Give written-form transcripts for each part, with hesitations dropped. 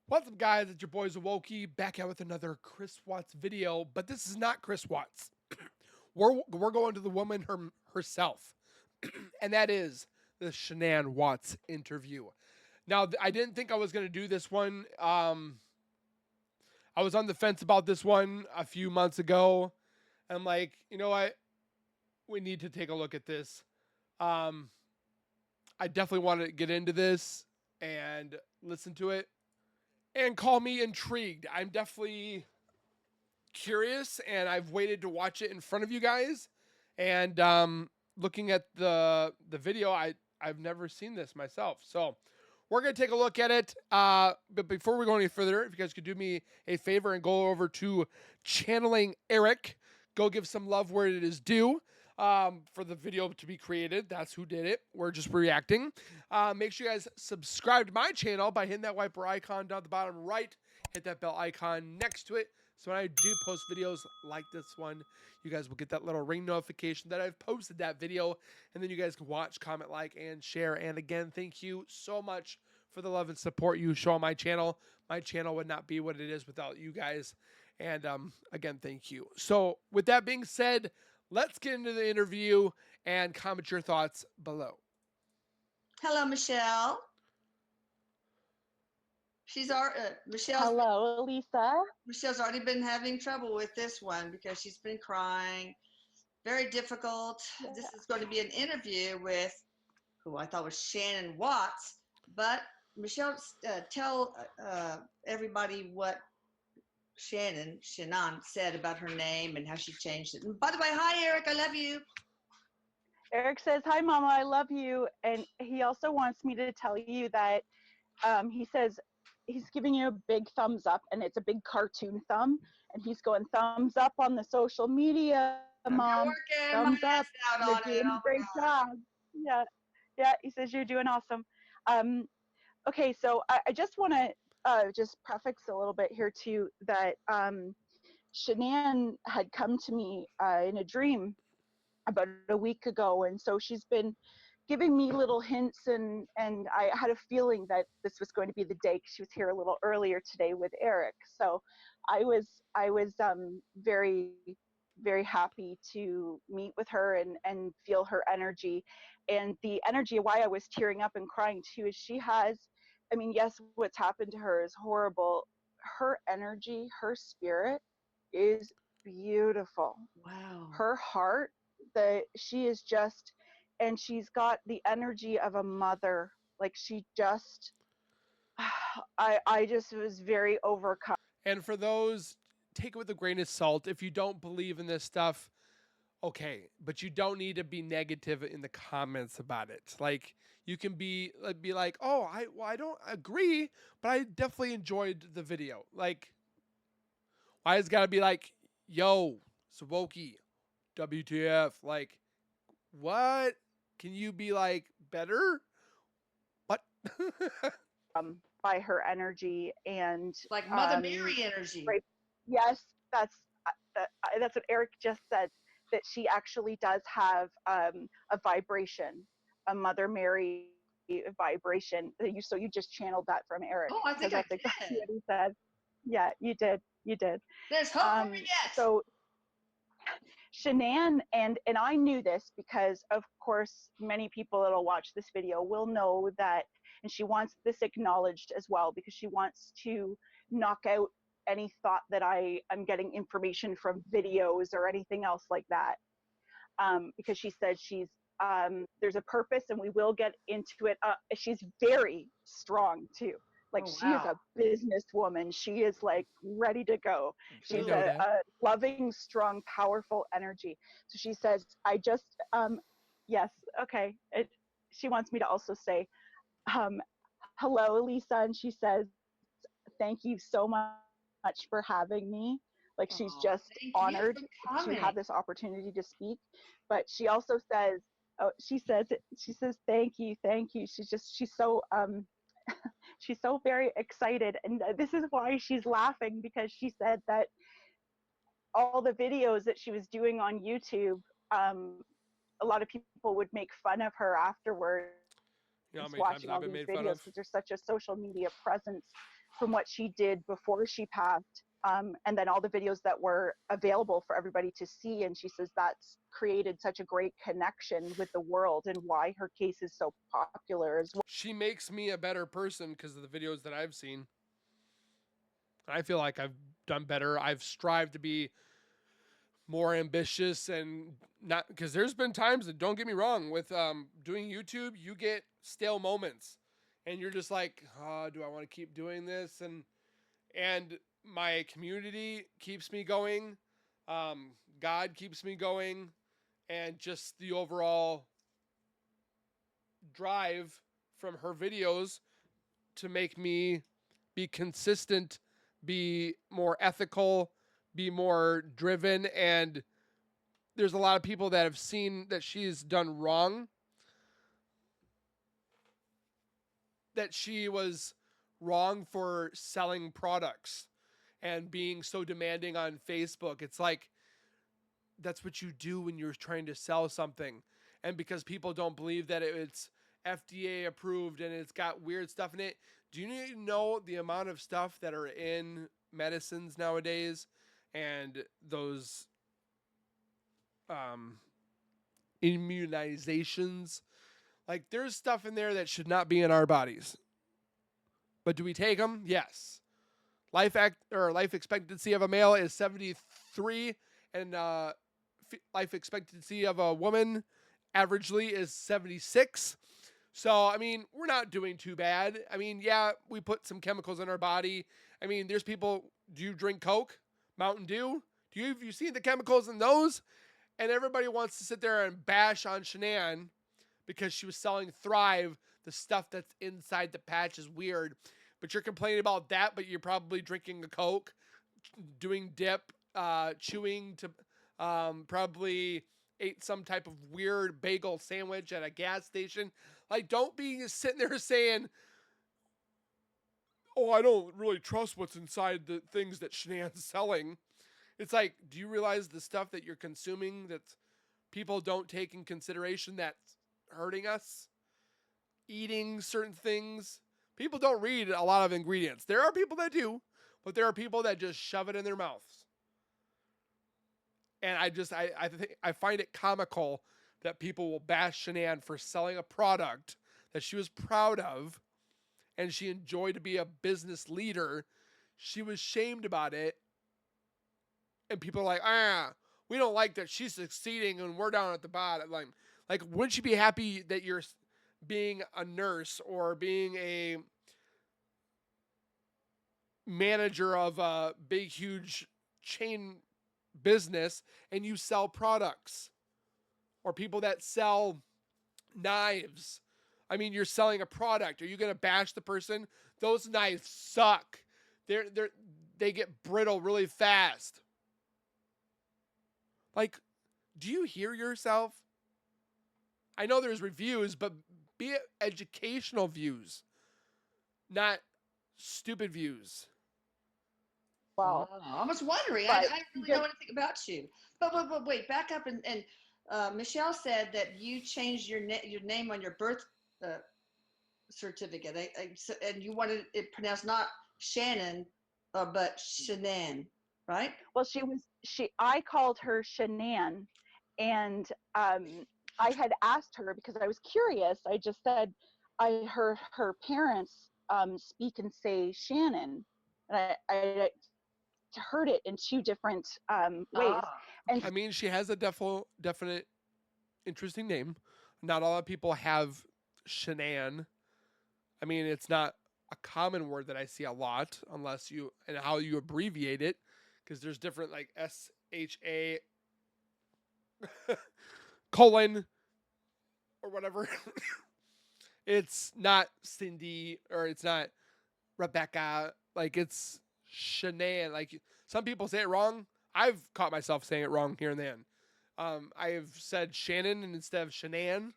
What's up, guys? It's your boy Zowoki back out with another Chris Watts video, but this is not Chris Watts. We're going to the woman herself, and that is the Shanann Watts interview. Now, I didn't think I was going to do this one. I was on the fence about this one a few months ago. I'm like, you know what? We need to take a look at this. Um, I definitely want to get into this and listen to it and call me intrigued. I'm definitely curious, and I've waited to watch it in front of you guys. And looking at the video, I've never seen this myself, so we're gonna take a look at it. But before we go any further, if you guys could do me a favor and go over to channeling Eric, go give some love where it is due. For the video to be created, that's who did it. We're just reacting. Make sure you guys subscribe to my channel by hitting that wiper icon down at the bottom right. Hit that bell icon next to it. So when I do post videos like this one, you guys will get that little ring notification that I've posted that video. And then you guys can watch, comment, like, and share. And again, thank you so much for the love and support you show on my channel. My channel would not be what it is without you guys. And again, thank you. So with that being said, let's get into the interview and comment your thoughts below. Hello, Michelle. Hello, Lisa. Michelle's already been having trouble with this one because she's been crying. Very difficult. Yeah. This is going to be an interview with who I thought was Shanann Watts, but Michelle, tell everybody what Shanann said about her name and how she changed it. And by the way, hi Eric, I love you. Eric says, "Hi, Mama, I love you," and he also wants me to tell you that he says he's giving you a big thumbs up, and it's a big cartoon thumb, and he's going thumbs up on the social media, Mom. I'm Thumbs working my up. ass out You're on it. doing a Oh great my God. job. Yeah, yeah. He says you're doing awesome. Okay, so I just want to just prefix a little bit here too that Shanann had come to me in a dream about a week ago, and so she's been giving me little hints, and I had a feeling that this was going to be the day, 'cause she was here a little earlier today with Eric. So I was very happy to meet with her and feel her energy. And the energy, why I was tearing up and crying too, is she has, I mean, yes, what's happened to her is horrible. Her energy, her spirit is beautiful. Wow. Her heart, that she is just, and she's got the energy of a mother. Like she just, I just was very overcome. And for those, take it with a grain of salt. If you don't believe in this stuff, okay, but you don't need to be negative in the comments about it. Like you can be like, "Oh, I don't agree, but I definitely enjoyed the video." Like, why is it got to be like, "Yo, Zowoki, WTF?" Like, what? Can you be like better? What? By her energy and Like Mother Mary energy. right, yes, that's what Eric just said, that she actually does have a vibration, a Mother Mary vibration. So you just channeled that from Eric, Oh, I because think I that's exactly did. what he said. Yeah, you did. There's hope for me yet. So Shanann, and I knew this because of course many people that'll watch this video will know that, and she wants this acknowledged as well, because she wants to knock out any thought that I'm getting information from videos or anything else like that. Because she said there's a purpose, and we will get into it. She's very strong too. Like Oh, she is wow. a businesswoman. She is like ready to go. We She's know that. a loving, strong, powerful energy. So she says, I just, yes, okay. She wants me to also say, um, hello, Lisa. And she says, thank you so much for having me. Like she's Oh, just thank you honored for to coming. have this opportunity to speak. But she also says, oh, she says, thank you, thank you. She's so, she's so very excited. And this is why she's laughing, because she said that all the videos that she was doing on YouTube, a lot of people would make fun of her afterwards You know how many times watching I've all been these made fun videos, of? because there's such a social media presence from what she did before she passed, and then all the videos that were available for everybody to see. And she says that's created such a great connection with the world and why her case is so popular as well. She makes me a better person because of the videos that I've seen. I feel like I've done better. I've strived to be more ambitious and not, because there's been times that, don't get me wrong, with doing YouTube, you get stale moments and you're just like, oh, do I want to keep doing this? And my community keeps me going. God keeps me going, and just the overall drive from her videos to make me be consistent, be more ethical, be more driven. And there's a lot of people that have seen that she's done wrong, that she was wrong for selling products and being so demanding on Facebook. It's like, that's what you do when you're trying to sell something. And because people don't believe that it's FDA approved and it's got weird stuff in it, do you need to know the amount of stuff that are in medicines nowadays and those immunizations? Like, there's stuff in there that should not be in our bodies. But do we take them? Yes. Life expectancy of a male is 73, and life expectancy of a woman averagely is 76. So, I mean, we're not doing too bad. I mean, yeah, we put some chemicals in our body. I mean, there's people, do you drink Coke, Mountain Dew? Have you seen the chemicals in those? And everybody wants to sit there and bash on Shanann because she was selling Thrive. The stuff that's inside the patch is weird. But you're complaining about that, but you're probably drinking a Coke, doing dip, chewing to probably ate some type of weird bagel sandwich at a gas station. Like, don't be sitting there saying, oh, I don't really trust what's inside the things that Shanann's selling. It's like, do you realize the stuff that you're consuming that people don't take in consideration that's hurting us? Eating certain things. People don't read a lot of ingredients. There are people that do, but there are people that just shove it in their mouths. And I find it comical that people will bash Shanann for selling a product that she was proud of and she enjoyed to be a business leader. She was shamed about it. And people are like, we don't like that she's succeeding and we're down at the bottom. Like, wouldn't you be happy that you're being a nurse or being a manager of a big, huge chain business and you sell products? Or people that sell knives. I mean, you're selling a product. Are you going to bash the person? Those knives suck. They get brittle really fast. Like, do you hear yourself? I know there's reviews, but be it educational views, not stupid views. Well, I was wondering. I don't really know anything about you. But wait, back up and Michelle said that you changed your name on your birth certificate, and you wanted it pronounced not Shannon, but Shanann, right? Well, I called her Shanann, and I had asked her because I was curious. I just said I heard her parents speak and say Shannon, and I heard it in two different ways. And I mean, she has a definite interesting name. Not a lot of people have Shanann. I mean, it's not a common word that I see a lot, unless you, and how you abbreviate it, because there's different, like SHA colon or whatever. It's not Cindy or it's not Rebecca. Like, it's Shanann. Like, some people say it wrong. I've caught myself saying it wrong here and then. I have said Shannon instead of Shanann.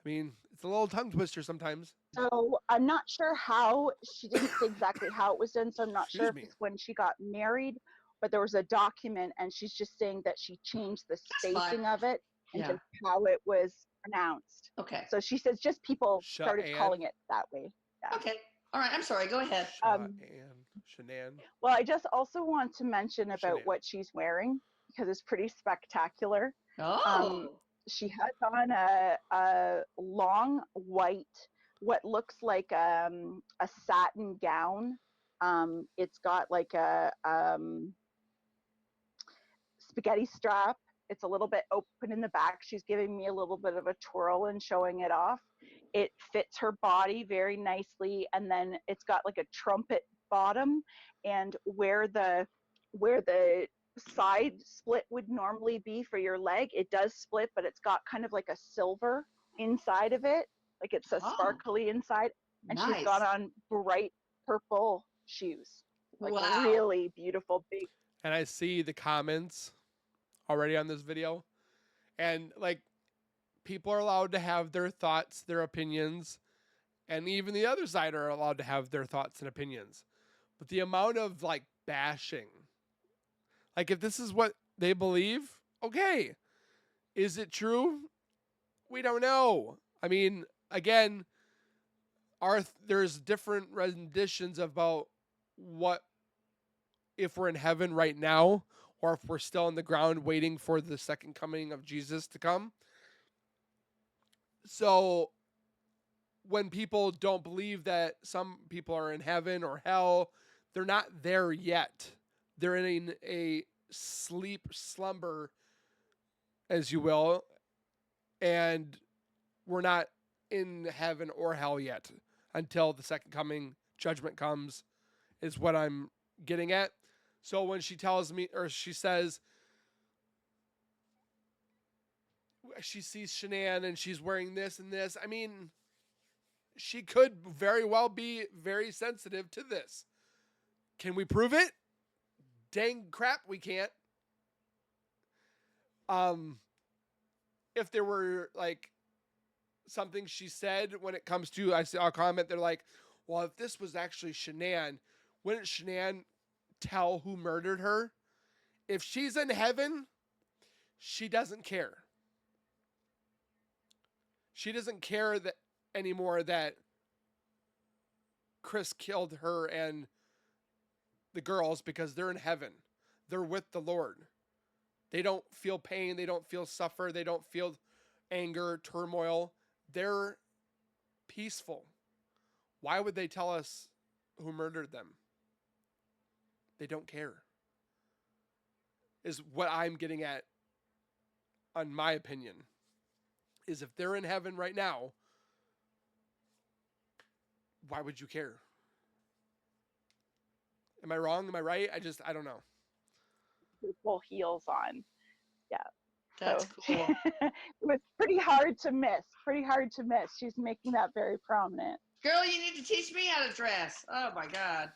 I mean, it's a little tongue twister sometimes. So I'm not sure how, she didn't say exactly how it was done. So I'm not sure if it's when she got married, but there was a document and she's just saying that she changed the spacing of it and just how it was pronounced. Okay. So she says just people started calling it that way. Yeah. Okay. All right, I'm sorry. Go ahead. Shanann. Well, I just also want to mention about Shanann. what she's wearing because it's pretty spectacular. Oh, She has on a long white, what looks like a satin gown. It's got like a spaghetti strap. It's a little bit open in the back. She's giving me a little bit of a twirl and showing it off. It fits her body very nicely, and then it's got like a trumpet bottom, and where the side split would normally be for your leg, it does split, but it's got kind of like a silver inside of it, like it's a oh, sparkly inside, and she's nice. got on bright purple shoes, like Wow. really beautiful big. And I see the comments already on this video. And like people are allowed to have their thoughts, their opinions, and even the other side are allowed to have their thoughts and opinions. But the amount of like bashing, like if this is what they believe, okay. Is it true? We don't know. I mean, again, there's different renditions about what if we're in heaven right now or if we're still on the ground waiting for the second coming of Jesus to come. So when people don't believe that some people are in heaven or hell, they're not there yet. They're in a slumber, as you will, and we're not in heaven or hell yet until the second coming judgment comes, is what I'm getting at. So when she tells me, or she says, she sees Shanann and she's wearing this and this, I mean, she could very well be very sensitive to this. Can we prove it? Dang crap, we can't. If there were like something she said when it comes to, I saw a comment, they're like, well, if this was actually Shanann, wouldn't Shanann tell who murdered her? If she's in heaven, she doesn't care. She doesn't care that anymore that Chris killed her and the girls because they're in heaven. They're with the Lord. They don't feel pain. They don't feel suffer. They don't feel anger, turmoil. They're peaceful. Why would they tell us who murdered them? They don't care. Is what I'm getting at, on my opinion, is if they're in heaven right now, why would you care? Am I wrong? Am I right? I don't know. Full heels on. Yeah. That's So cool. it was pretty hard to miss. Pretty hard to miss. She's making that very prominent. Girl, you need to teach me how to dress. Oh my God.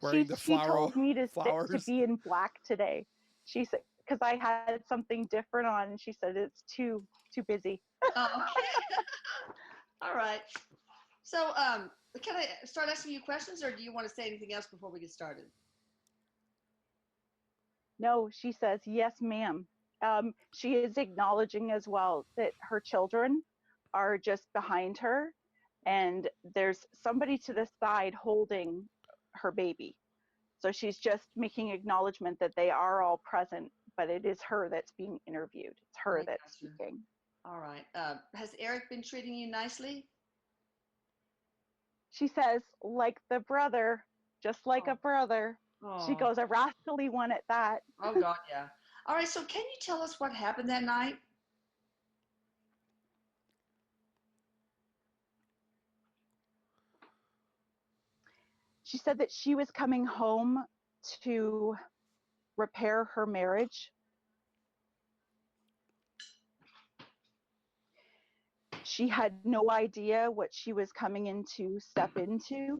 Wearing the She told me to flowers. be in black today. She said because I had something different on, and she said it's too busy. Oh, okay. All right. So, can I start asking you questions, or do you want to say anything else before we get started? No, she says yes, ma'am. She is acknowledging as well that her children are just behind her, and there's somebody to the side holding her baby. So she's just making acknowledgement that they are all present, but it is her that's being interviewed. It's her that's speaking. All right. Has Eric been treating you nicely? She says, like the brother, just like a brother. Oh. She goes, a rascally one at that. Oh, God, yeah. All right. So can you tell us what happened that night? She said that she was coming home to repair her marriage. She had no idea what she was coming in to step into.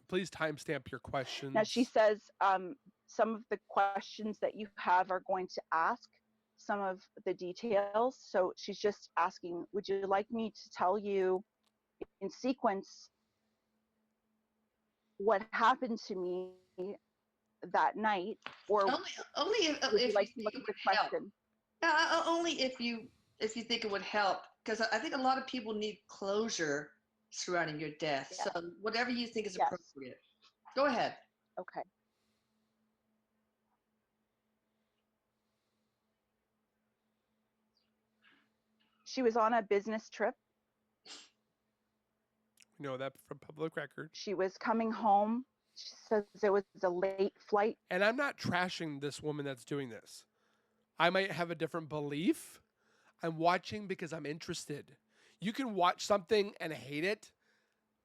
Please timestamp your questions. Now she says some of the questions that you have are going to ask some of the details. So she's just asking, would you like me to tell you in sequence what happened to me that night, or only if would you like you to look think at the it would help. question? Only if you think it would help, because I think a lot of people need closure surrounding your death. Yeah. So whatever you think is Yes. appropriate. Go ahead. Okay. She was on a business trip. We know that from public record. She was coming home. She says it was a late flight. And I'm not trashing this woman that's doing this. I might have a different belief. I'm watching because I'm interested. You can watch something and hate it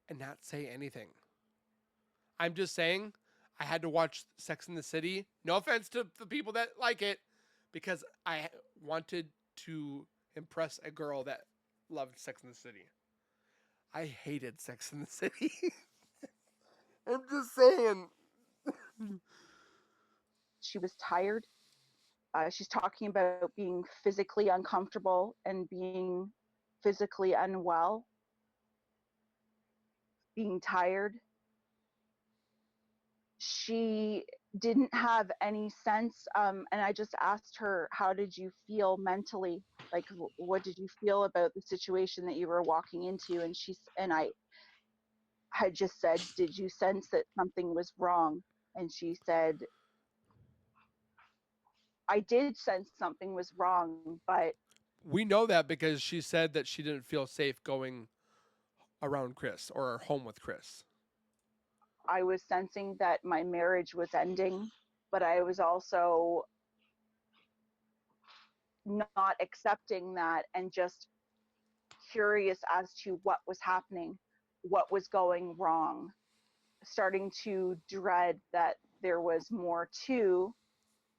and not say anything. I'm just saying I had to watch Sex in the City. No offense to the people that like it, because I wanted to impress a girl that loved Sex in the City. I hated Sex in the City. I'm just saying. She was tired. She's talking about being physically uncomfortable and being physically unwell, being tired. She didn't have any sense, and I just asked her, how did you feel mentally? Like, what did you feel about the situation that you were walking into? And I had just said, did you sense that something was wrong? And she said, I did sense something was wrong, but We know that because she said that she didn't feel safe going around Chris or home with Chris. I was sensing that my marriage was ending, but I was also not accepting that and just curious as to what was happening, what was going wrong, starting to dread that there was more to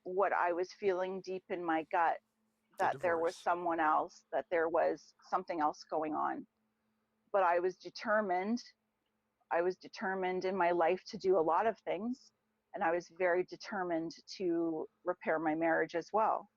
what I was feeling deep in my gut, that there was someone else, that there was something else going on. But I was determined in my life to do a lot of things, and I was very determined to repair my marriage as well.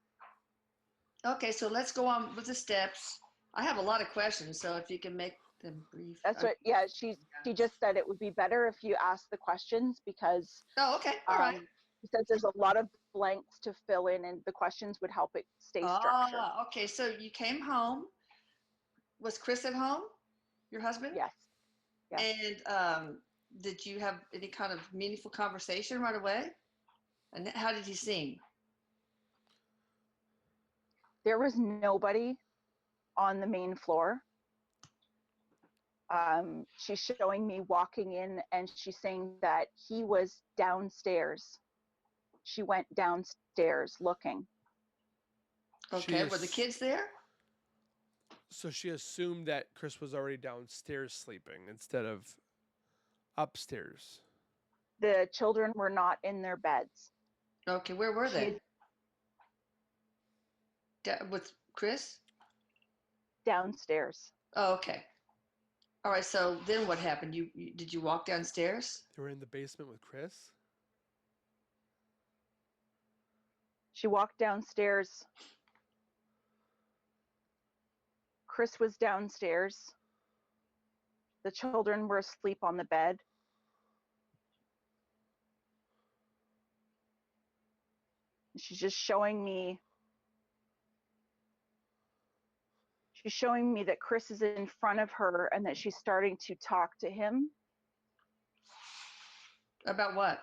Okay, so let's go on with the steps. I have a lot of questions, so if you can make them brief. That's what, yeah, she just said it would be better if you asked the questions because Oh, okay, all right. She says there's a lot of blanks to fill in and the questions would help it stay structured. Okay, so you came home. Was Chris at home, your husband? Yes. And did you have any kind of meaningful conversation right away? And how did he seem? There was nobody on the main floor. She's showing me walking in and she's saying that he was downstairs. She went downstairs looking. Okay, were the kids there? So she assumed that Chris was already downstairs sleeping instead of upstairs. The children were not in their beds. Okay, where were they? With Chris? Downstairs. Oh, okay. All right, so then what happened? Did you walk downstairs? They were in the basement with Chris? She walked downstairs. Chris was downstairs. The children were asleep on the bed. She's just showing me that Chris is in front of her and that she's starting to talk to him. About what?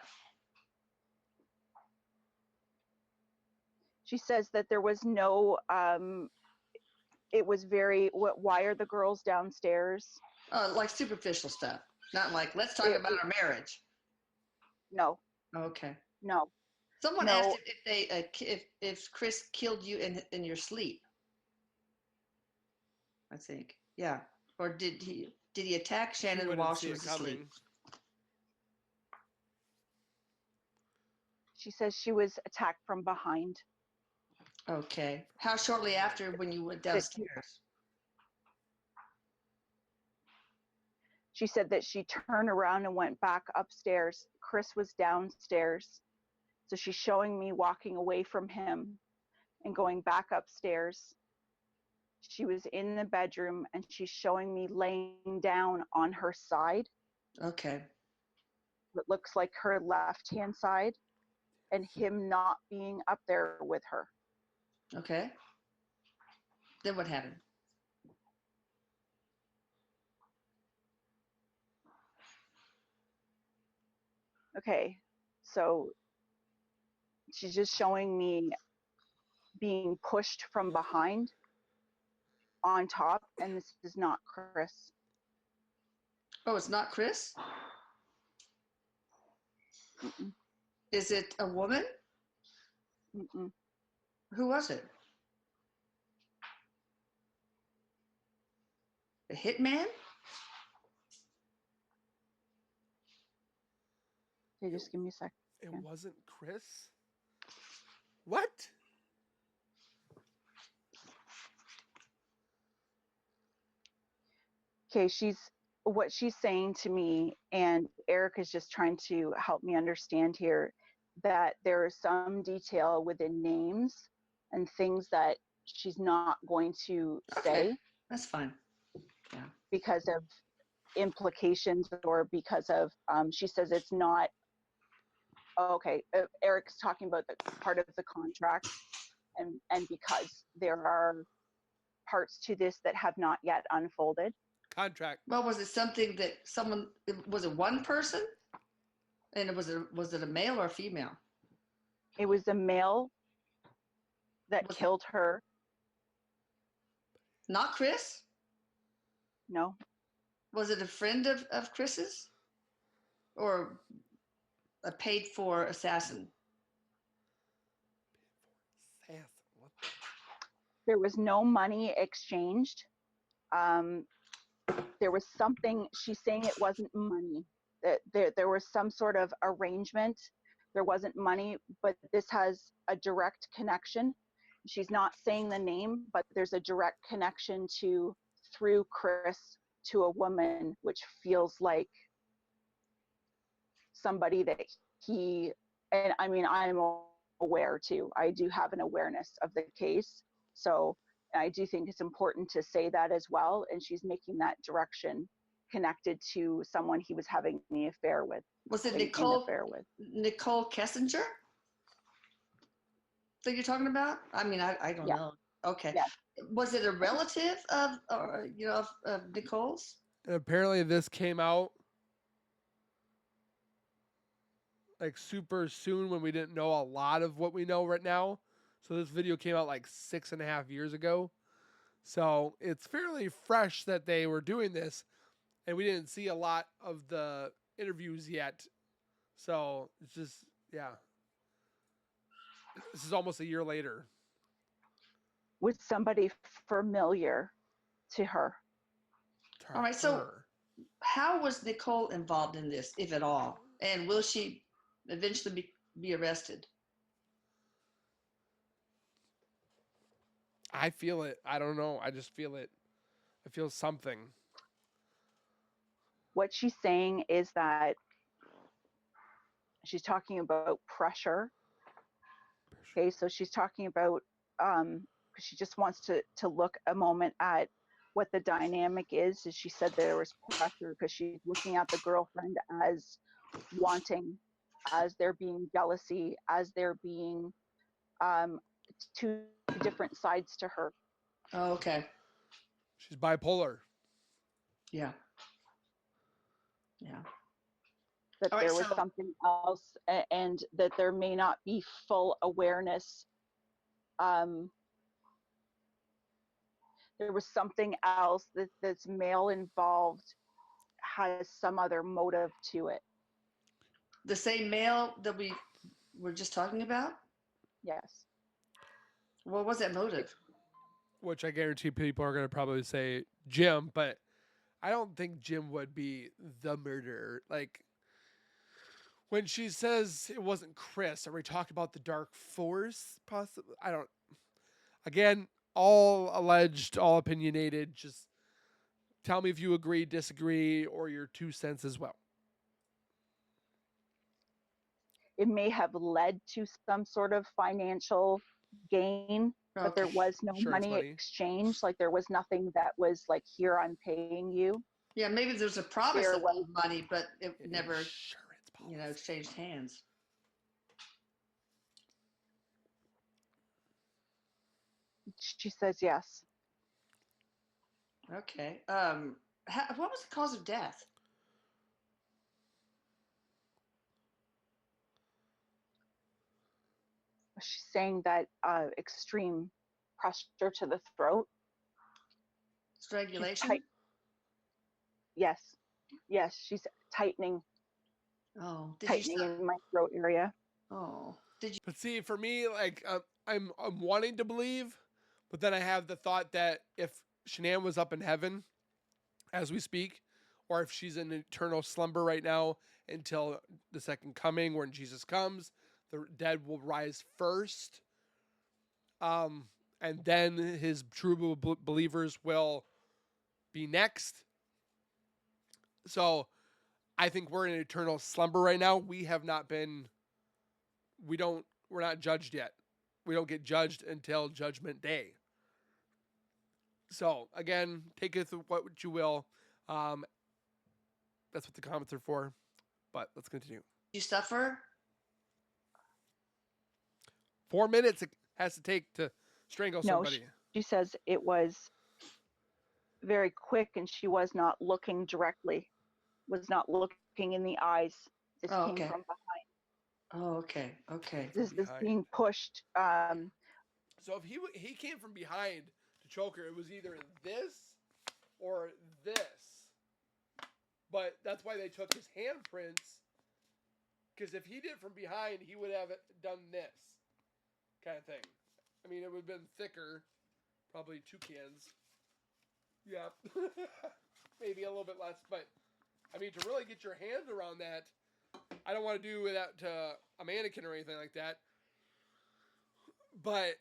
She says that there was no, it was very, why are the girls downstairs? Like superficial stuff. Not like, let's talk about our marriage. No. Okay. No. Someone asked if Chris killed you in your sleep. I think. Yeah. Or did he attack Shanann while she was asleep? She says she was attacked from behind. Okay. How shortly after when you went downstairs? She said that she turned around and went back upstairs. Chris was downstairs. So she's showing me walking away from him and going back upstairs. She was in the bedroom and she's showing me laying down on her side. Okay. It looks like her left-hand side and him not being up there with her. Okay. Then what happened? Okay, so she's just showing me being pushed from behind on top, and this is not Chris. Oh, it's not Chris? Mm-mm, Is it a woman? mm-mm. Who was it? A hitman? Okay, just give me a second. It wasn't Chris? What? Okay, what she's saying to me, and Eric is just trying to help me understand here, that there is some detail within names and things that she's not going to Okay, say that's fine. Yeah. because of implications, or because of she says it's not okay. Eric's talking about the part of the contract, and because there are parts to this that have not yet unfolded. Contract. Well, was it something that someone, was it one person? And was it a male or a female? It was a male that Was it killed her. not Chris? No, Was it a friend of Chris's? Or a paid for assassin? Sass. What? there was no money exchanged. Um, there was something, she's saying it wasn't money, that there was some sort of arrangement. There wasn't money, but this has a direct connection. She's not saying the name, but there's a direct connection to, through Chris, to a woman, which feels like somebody that he, and I mean, I'm aware too. I do have an awareness of the case. So I do think it's important to say that as well. And she's making that direction connected to someone he was having the affair with. Was it An affair with. Nicole Kessinger that you're talking about? I mean, I don't Yeah. know. Okay. Yeah. Was it a relative of, or, of Nicole's? And apparently this came out like super soon when we didn't know a lot of what we know right now. So this video came out like 6.5 years ago. So it's fairly fresh that they were doing this, and we didn't see a lot of the interviews yet. So it's just, yeah. This is almost a year later. With somebody familiar to her. All right. So how was Nicole involved in this, if at all? And will she eventually be arrested? I feel it. I don't know. I just feel it. I feel something. What she's saying is that she's talking about pressure. Okay, so she's talking about she just wants to look a moment at what the dynamic is. As she said, there was pressure because she's looking at the girlfriend as wanting, as there being jealousy, as there being two different sides to her. Oh, okay. She's bipolar. Yeah. Yeah. That All right, there was so something else, and that there may not be full awareness. There was something else that's male involved, has some other motive to it. the same male that we were just talking about? Yes. What was that motive? Which I guarantee people are going to probably say Jim, but I don't think Jim would be the murderer. Like, when she says it wasn't Chris, are we talking about the dark force? Possibly. I don't. Again, all alleged, all opinionated. Just tell me if you agree, disagree, or your 2 cents as well. It may have led to some sort of financial gain, but there Okay. was no Insurance money money. exchange. Like there was nothing that was like, here, I'm paying you. Yeah, maybe there's a promise There of was money, but it never, Insurance policy. exchanged hands. She says yes. Okay. What was the cause of death? She's saying that extreme pressure to the throat. She's Strangulation? yes, yes, she's tightening Oh, in my throat area. Oh, did you? But see, for me, like I'm wanting to believe, but then I have the thought that if Shanann was up in heaven as we speak, or if she's in eternal slumber right now until the second coming, when Jesus comes, the dead will rise first, um, and then his true believers will be next. So I think we're in eternal slumber right now. We have not been. We're not judged yet. We don't get judged until judgment day. So again, take it what you will. Um, that's what the comments are for. But let's continue. You suffer? 4 minutes it has to take to strangle No, somebody. she says it was very quick and she was not looking directly, was not looking in the eyes. This Oh, came okay. from behind. Oh, okay. Okay. This is behind. being pushed. So if he came from behind to choke her, it was either this or this. But that's why they took his handprints. Because if he did it from behind, he would have done this kind of thing. I mean, it would have been thicker, probably 2 cans. Yeah, maybe a little bit less. But I mean, to really get your hands around that, I don't want to do that to a mannequin or anything like that. But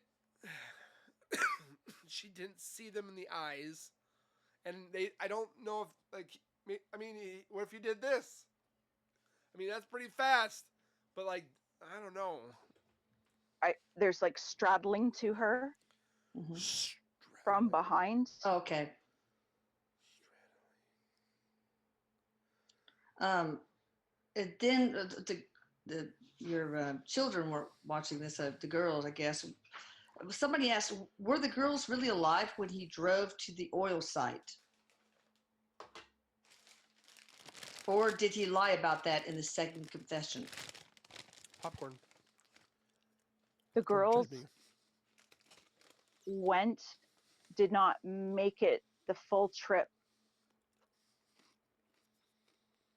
she didn't see them in the eyes, and I don't know if I mean, what if you did this? I mean, that's pretty fast, but like, I don't know. There's like straddling to her from behind. Oh, okay. And then your children were watching this. The girls, I guess. Somebody asked, were the girls really alive when he drove to the oil site? Or did he lie about that in the second confession? Popcorn. The girls did not make it the full trip.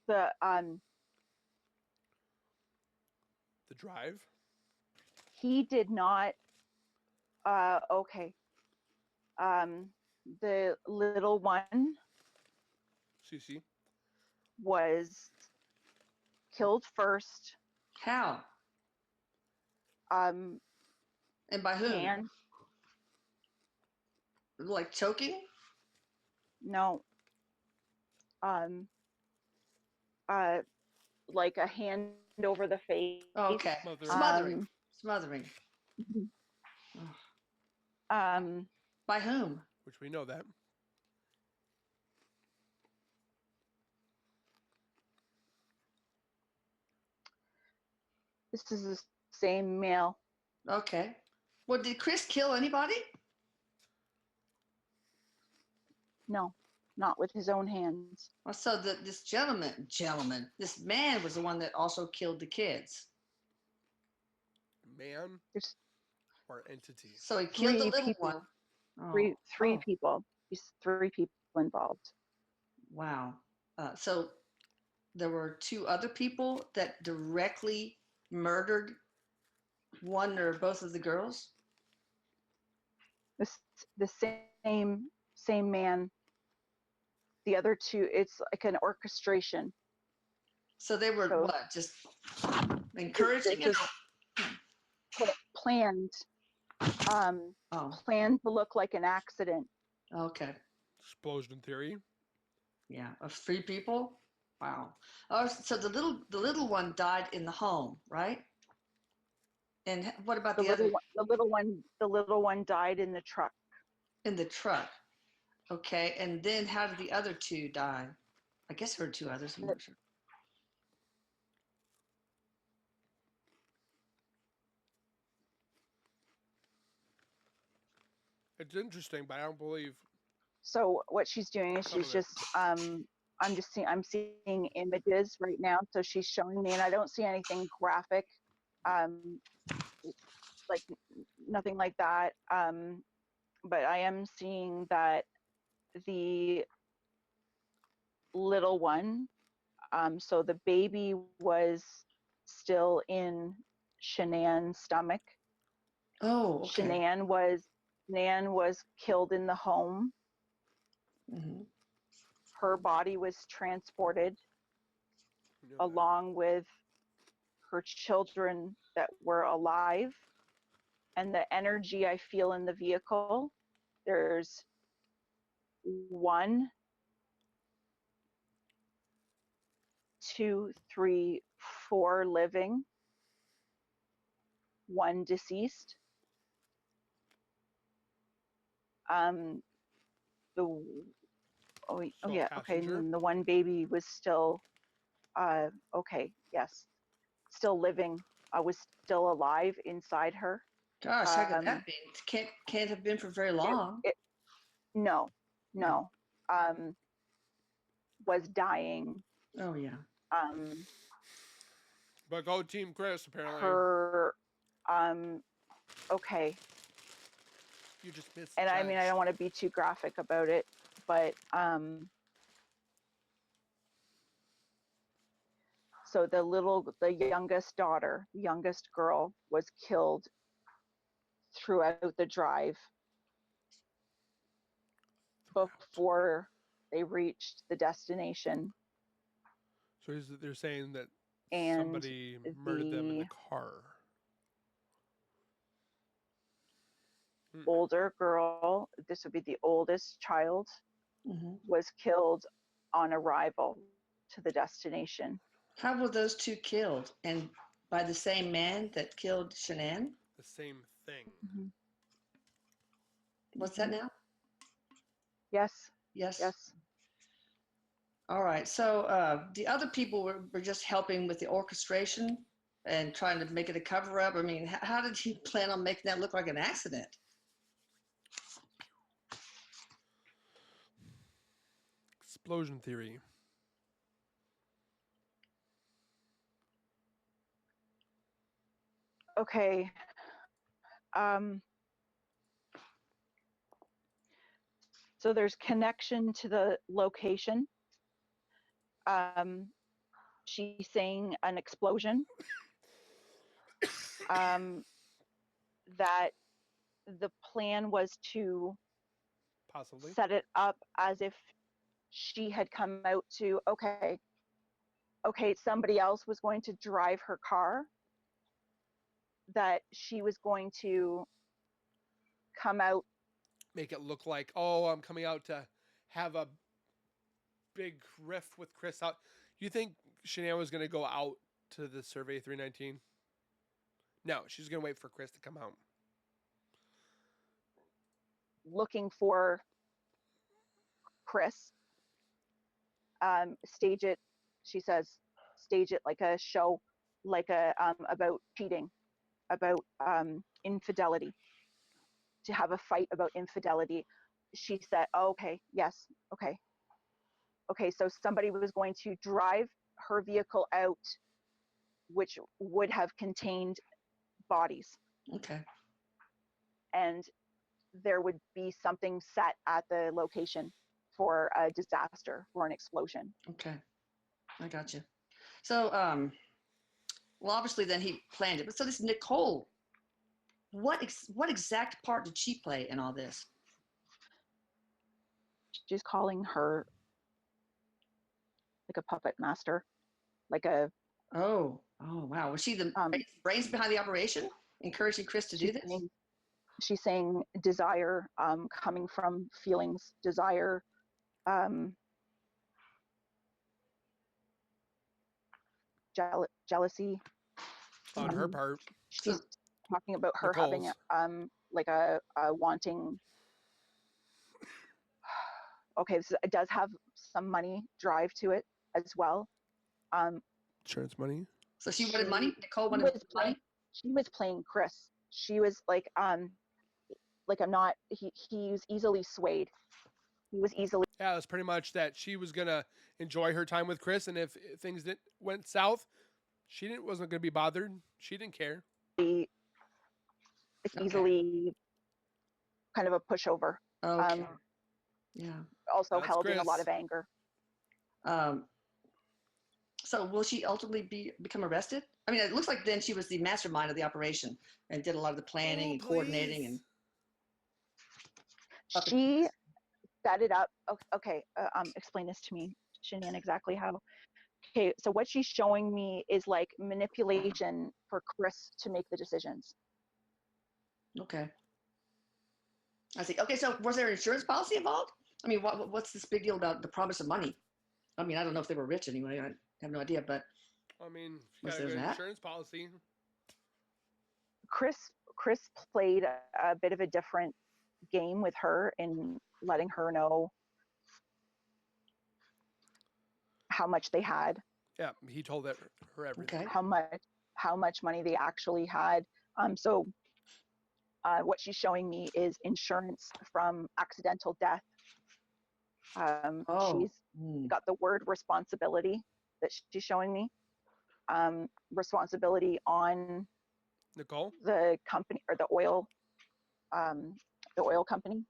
The drive. He did not. Okay. The little one CC was killed first. How? And by whom? Like choking? No. Like a hand over the face. Oh, okay. Smothering. By whom? Which we know that. This is the same male. Okay. Well, did Chris kill anybody? No, not with his own hands. Well, so this this man was the one that also killed the kids. Man or entity? So he killed the little one. Three people. He's 3 people involved. Wow. So there were 2 other people that directly murdered one or both of the girls? The same man. The other 2, it's like an orchestration. So they were what? Just encouraging it? Planned. Planned to look like an accident. Okay. Explosion theory. Yeah, of 3 people. Wow. Oh, so the little one died in the home, right? And what about the other? The little one died in the truck. In the truck. Okay. And then how did the other 2 die? I guess there were 2 others. I'm not sure. It's interesting, but I don't believe So what she's doing is Some she's of it. just I'm seeing images right now. So she's showing me, and I don't see anything graphic, um, like nothing like that. But I am seeing that the little one, so the baby was still in Shanann's stomach. Oh, okay. Shanann was killed in the home. Mm-hmm. Her body was transported You know that. along with her children that were alive, and the energy I feel in the vehicle. There's 1, 2, 3, 4 living, 1 deceased. The oh So yeah, okay, and passenger. then the 1 baby was still okay, yes, still living, was still alive inside her. Gosh, how could that be? Can't have been for very It, long. it, no, um, was dying. Oh yeah. Um, But go Team Chris, apparently. her, okay, You just missed. and I mean I don't want to be too graphic about it, but so the youngest daughter, the youngest girl, was killed throughout the drive before they reached the destination. So they're saying that And somebody murdered them in the car. older girl, this would be the oldest child, Mm-hmm. was killed on arrival to the destination. How were those 2 killed? And by the same man that killed Shanann? The same thing. Mm-hmm. What's that now? Yes. Yes. Yes. All right. So the other people were just helping with the orchestration and trying to make it a cover up. I mean, how did you plan on making that look like an accident? Explosion theory. Okay. So there's connection to the location. She's saying an explosion. That the plan was to Possibly. set it up as if she had come out to, okay, somebody else was going to drive her car, that she was going to come out. Make it look like, oh, I'm coming out to have a big riff with Chris out. You think Shanann was going to go out to the Survey 319? No, she's going to wait for Chris to come out. Looking for Chris, stage it, she says, stage it like a show, like a about cheating, about infidelity, to have a fight about infidelity. She said, oh, okay, yes, okay, so somebody was going to drive her vehicle out, which would have contained bodies, Okay. and there would be something set at the location for a disaster, for an explosion. Okay. I got you. So, well, obviously then he planned it. But so this Nicole, what exact part did she play in all this? She's calling her like a puppet master, like a Oh wow. Was she the brains behind the operation, encouraging Chris to do this? She's saying desire, coming from feelings, desire, jealousy. On her part. She's talking about her Nicole's. having like a wanting. Okay, so it does have some money drive to it as well. Insurance money. So she wanted money. Nicole wanted money. She was playing Chris. She was like I'm not. He's easily swayed. he was easily Yeah, it was pretty much that she was gonna enjoy her time with Chris, and if things went south, wasn't gonna be bothered. She didn't care. it's Okay. easily kind of a pushover. Okay. Yeah. Also That's held in a lot Chris. of anger. So will she ultimately become arrested? I mean, it looks like then she was the mastermind of the operation and did a lot of the planning and coordinating and. She set it up. Okay, explain this to me, Shanann, exactly how. Okay, so what she's showing me is like manipulation for Chris to make the decisions. Okay. I see. Okay, so was there an insurance policy involved? I mean, what's this big deal about the promise of money? I mean, I don't know if they were rich anyway. I have no idea, but. I mean, if you got a good insurance policy. Chris played a bit of a different game with her in letting her know how much they had. Yeah, he told her everything. Okay. How much money they actually had. So what she's showing me is insurance from accidental death. She's got the word responsibility that she's showing me. Responsibility on Nicole, the company or the oil company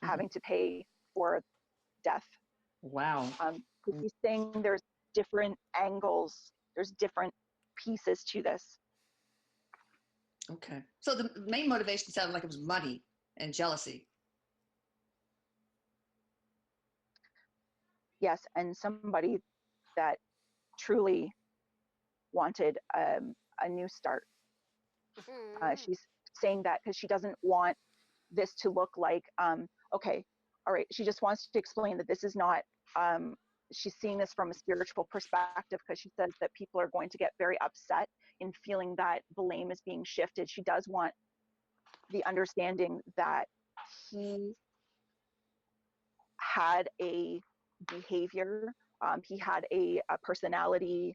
having to pay for death. Wow. She's saying there's different angles, there's different pieces to this. Okay. So the main motivation sounded like it was money and jealousy. Yes, and somebody that truly wanted a new start. She's saying that because she doesn't want this to look like, okay, all right, she just wants to explain that this is not, she's seeing this from a spiritual perspective because she says that people are going to get very upset in feeling that blame is being shifted. She does want the understanding that he had a behavior, he had a personality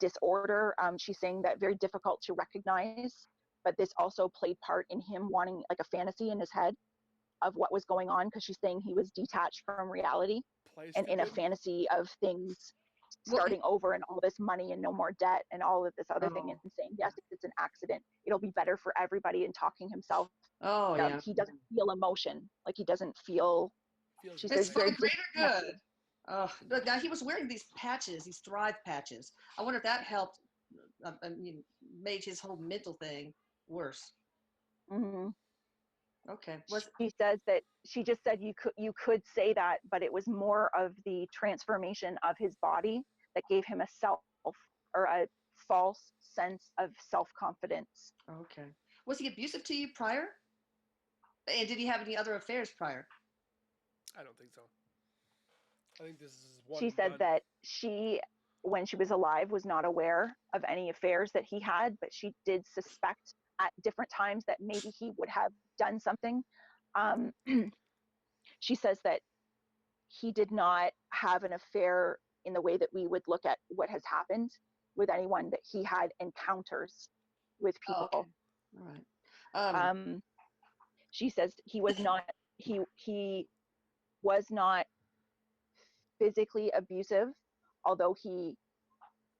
disorder. She's saying that very difficult to recognize, but this also played part in him wanting like a fantasy in his head of what was going on, because she's saying he was detached from reality and in a fantasy of things starting over and all this money and no more debt and all of this other thing, and saying, yes, it's an accident, it'll be better for everybody, and talking himself he doesn't feel emotion, like he doesn't feel, she says, for the greater good. But now he was wearing these patches, these Thrive patches. I wonder if that helped, made his whole mental thing worse. Mm-hmm. Okay. She says that she just said you could say that, but it was more of the transformation of his body that gave him a false sense of self-confidence. Okay. Was he abusive to you prior? And did he have any other affairs prior? I don't think so. I think this is one. She said that she, when she was alive, was not aware of any affairs that he had, but she did suspect at different times that maybe he would have done something. She says that he did not have an affair in the way that we would look at what has happened with anyone, that he had encounters with people. Oh, okay. All right. She says he was not physically abusive, although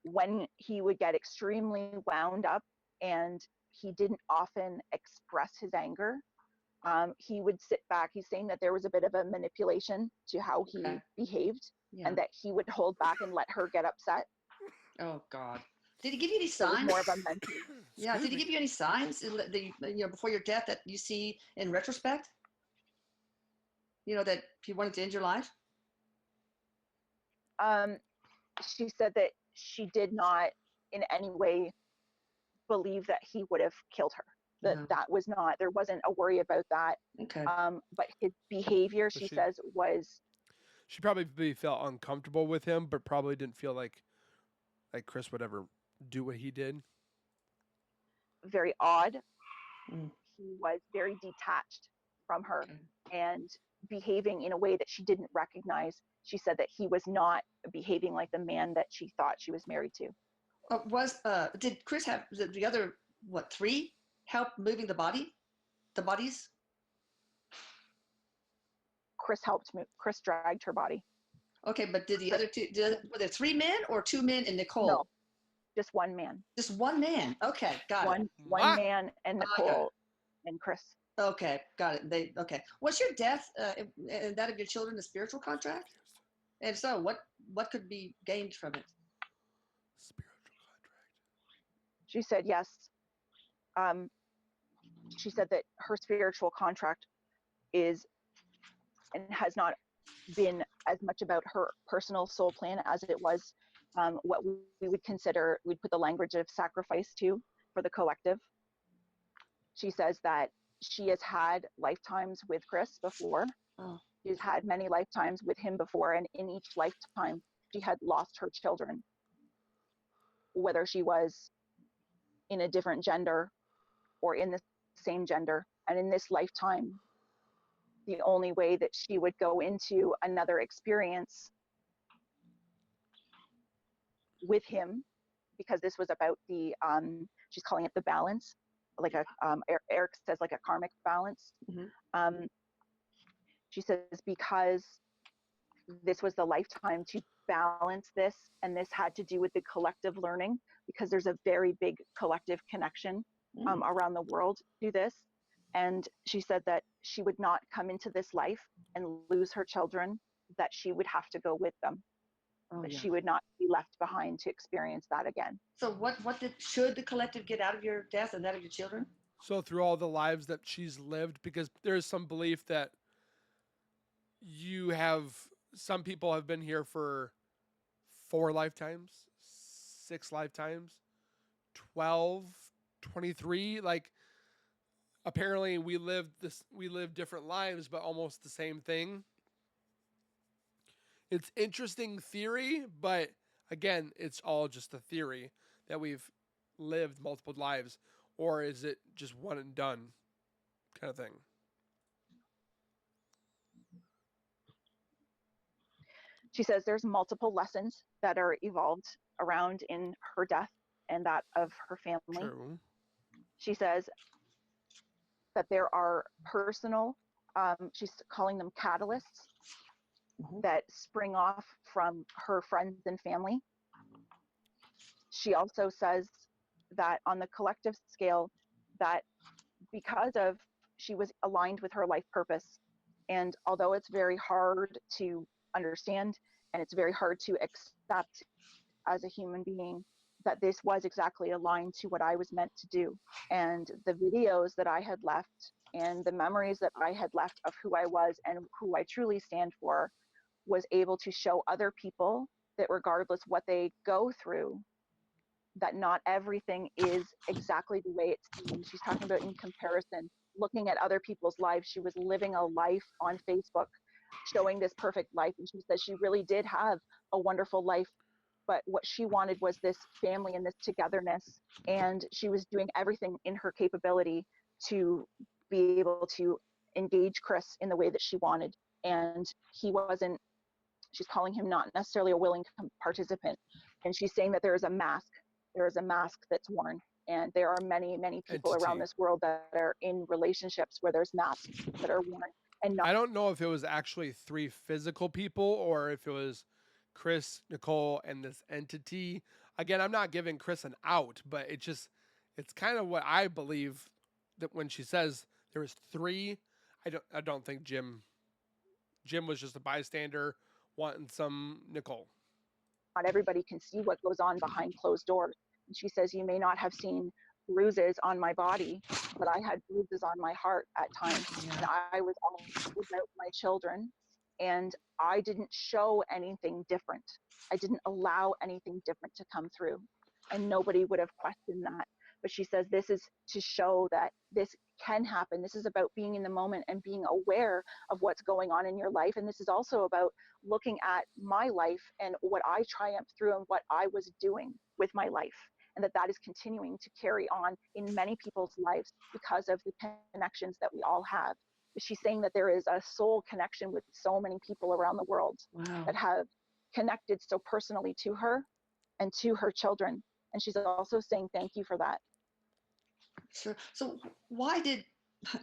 when he would get extremely wound up and he didn't often express his anger, he would sit back. He's saying that there was a bit of a manipulation to how he behaved, and that he would hold back and let her get upset. Oh God. Did he give you any signs? More of a mental. Yeah. Did he give you any signs before your death that you see in retrospect? That he wanted to end your life? She said that she did not in any way believe that he would have killed her. That was not, there wasn't a worry about that. Okay. But his behavior, she says, was. She probably felt uncomfortable with him, but probably didn't feel like Chris would ever do what he did. Very odd. He was very detached from her and behaving in a way that she didn't recognize. She said that he was not behaving like the man that she thought she was married to. Did Chris have the other 3 help moving the bodies? Chris helped move. Chris dragged her body. Okay, but did the other two, were there 3 men or 2 men and Nicole? No, just one man. Just one man. Okay, got it. One man and Nicole and Chris. Okay, got it. Okay. Was your death and that of your children a spiritual contract? And so, what could be gained from it? Spiritual contract. She said yes. She said that her spiritual contract is and has not been as much about her personal soul plan as it was what we would consider, we'd put the language of sacrifice to for the collective. She says that she has had lifetimes with Chris before. Oh. She's had many lifetimes with him before, and in each lifetime, she had lost her children, whether she was in a different gender or in the same gender. And in this lifetime, the only way that she would go into another experience with him, because this was about the, she's calling it the balance, like a, Eric says, like a karmic balance. Mm-hmm. She says, because this was the lifetime to balance this, and this had to do with the collective learning, because there's a very big collective connection around the world to this. And she said that she would not come into this life and lose her children, that she would have to go with them. That she would not be left behind to experience that again. So what should the collective get out of your death and that of your children? So through all the lives that she's lived, because there's some belief that some people have been here for 4 lifetimes, 6 lifetimes, 12, 23, like apparently we live different lives, but almost the same thing. It's interesting theory, but again, it's all just a theory that we've lived multiple lives, or is it just one and done kind of thing? She says there's multiple lessons that are evolved around in her death and that of her family. True. She says that there are personal, she's calling them catalysts, that spring off from her friends and family. She also says that on the collective scale, that because of she was aligned with her life purpose, and although it's very hard to understand and it's very hard to accept as a human being, that this was exactly aligned to what I was meant to do. And the videos that I had left and the memories that I had left of who I was and who I truly stand for was able to show other people that regardless what they go through, that not everything is exactly the way it seems. She's talking about in comparison, looking at other people's lives. She was living a life on Facebook, showing this perfect life. And she says she really did have a wonderful life, but what she wanted was this family and this togetherness. And she was doing everything in her capability to be able to engage Chris in the way that she wanted. And he wasn't, she's calling him not necessarily a willing participant. And she's saying that there is a mask that's worn. And there are many, many people around this world that are in relationships where there's masks that are worn. And I don't know if it was actually 3 physical people or if it was Chris, Nicole, and this entity. Again, I'm not giving Chris an out, but it's kind of what I believe, that when she says there was 3, I don't think Jim was just a bystander wanting some Nicole. Not everybody can see what goes on behind closed doors. And she says, you may not have seen bruises on my body, but I had bruises on my heart at times. And I was all about my children, and I didn't show anything different. I didn't allow anything different to come through, and nobody would have questioned that. But she says this is to show that this can happen. This is about being in the moment and being aware of what's going on in your life. And this is also about looking at my life and what I triumphed through and what I was doing with my life. And that is continuing to carry on in many people's lives because of the connections that we all have. She's saying that there is a soul connection with so many people around the world that have connected so personally to her and to her children. And she's also saying thank you for that. Sure. So why did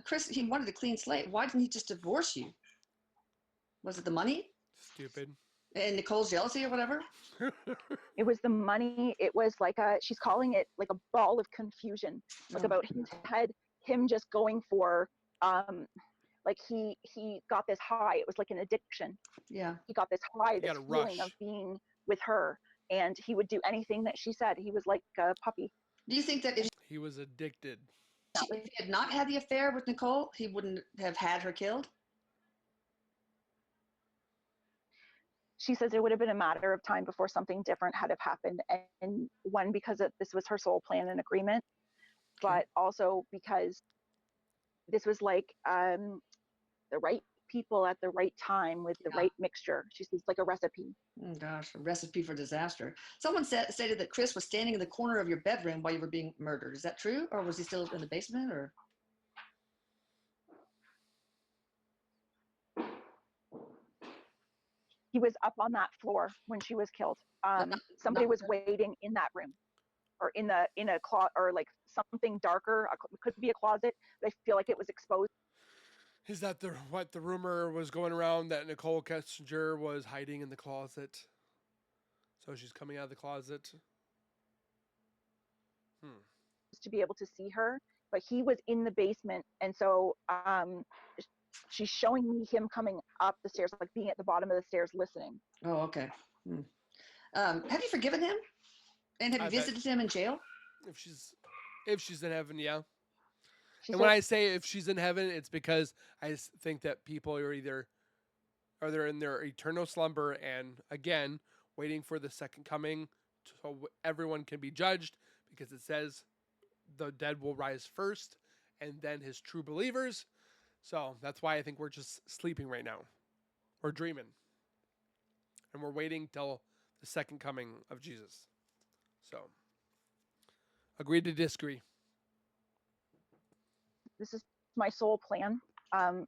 Chris, he wanted a clean slate. Why didn't he just divorce you? Was it the money Stupid. and Nicole's jealousy or whatever? It was the money. It was like she's calling it like a ball of confusion, like about his head, him just going for, like he got this high. It was like an addiction. Yeah. He got this high, You this got a feeling of rush. being with her, and he would do anything that she said. He was like a puppy. Do you think that if He was addicted. if he had not had the affair with Nicole, he wouldn't have had her killed? She says it would have been a matter of time before something different had have happened, and one, because this was her soul plan and agreement, but also because this was like the right people at the right time with the right mixture. She says like a recipe. Oh gosh, a recipe for disaster. Someone stated that Chris was standing in the corner of your bedroom while you were being murdered. Is that true, or was he still in the basement? Or He was up on that floor when she was killed. Somebody was waiting in that room, or in a closet, or like something darker. It could be a closet. But I feel like it was exposed. Is that what the rumor was going around, that Nicole Kessinger was hiding in the closet? So she's coming out of the closet. To be able to see her, but he was in the basement, and so she's showing me him coming up the stairs, like being at the bottom of the stairs listening. oh, okay. Have you forgiven him? And have you visited him in jail? If she's in heaven, yeah. She And said, when I say if she's in heaven, it's because I think that people are they're in their eternal slumber and again waiting for the second coming, so everyone can be judged, because it says the dead will rise first and then his true believers. So that's why I think we're just sleeping right now. We're dreaming. And we're waiting till the second coming of Jesus. So, agree to disagree. this is my soul plan.